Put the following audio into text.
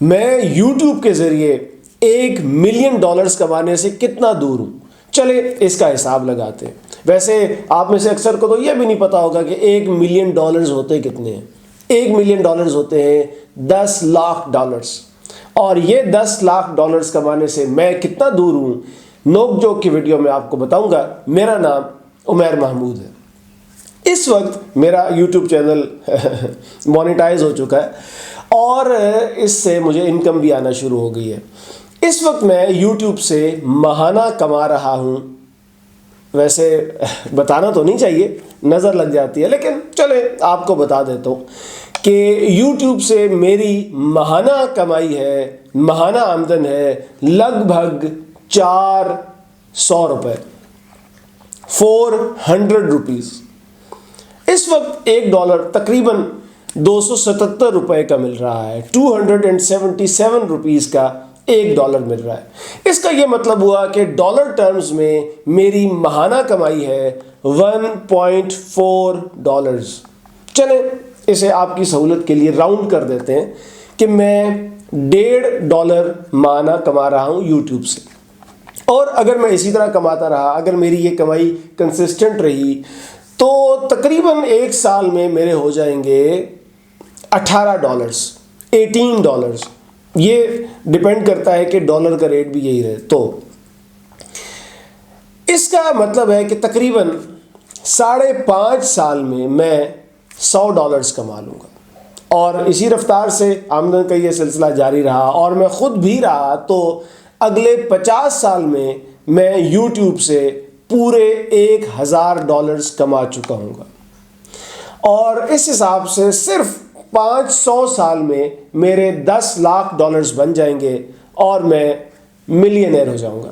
میں یوٹیوب کے ذریعے $1 ملین کمانے سے کتنا دور ہوں؟ چلے اس کا حساب لگاتے ہیں۔ ویسے آپ میں سے اکثر کو تو یہ بھی نہیں پتا ہوگا کہ $1 ملین ہوتے کتنے ہیں۔ $1 ملین ہوتے ہیں $10 لاکھ، اور یہ $10 لاکھ کمانے سے میں کتنا دور ہوں، نوک جوک کی ویڈیو میں آپ کو بتاؤں گا۔ میرا نام عمیر محمود ہے۔ اس وقت میرا یوٹیوب چینل مونیٹائز ہو چکا ہے اور اس سے مجھے انکم بھی آنا شروع ہو گئی ہے۔ اس وقت میں یوٹیوب سے ماہانہ کما رہا ہوں۔ ویسے بتانا تو نہیں چاہیے، نظر لگ جاتی ہے، لیکن چلے آپ کو بتا دیتا ہوں کہ یوٹیوب سے میری ماہانہ کمائی ہے، ماہانہ آمدن ہے لگ بھگ $400، $400۔ اس وقت $1 تقریباً $277 کا مل رہا ہے، $277 کا $1 مل رہا ہے۔ اس کا یہ مطلب ہوا کہ ڈالر ٹرمز میں میری ماہانہ کمائی ہے $1.4۔ چلیں اسے آپ کی سہولت کے لیے راؤنڈ کر دیتے ہیں کہ میں $1.5 ماہانہ کما رہا ہوں یوٹیوب سے، اور اگر میں اسی طرح کماتا رہا، اگر میری یہ کمائی کنسسٹنٹ رہی، تو تقریباً ایک سال میں میرے ہو جائیں گے $18۔ یہ ڈیپینڈ کرتا ہے کہ ڈالر کا ریٹ بھی یہی رہے۔ تو اس کا مطلب ہے کہ تقریباً 5.5 سال میں میں $100 کما لوں گا، اور اسی رفتار سے آمدن کا یہ سلسلہ جاری رہا اور میں خود بھی رہا، تو اگلے 50 سال میں یوٹیوب سے پورے $1000 کما چکا ہوں گا، اور اس حساب سے صرف 500 سال میں میرے $10 لاکھ بن جائیں گے اور میں ملینئر ہو جاؤں گا۔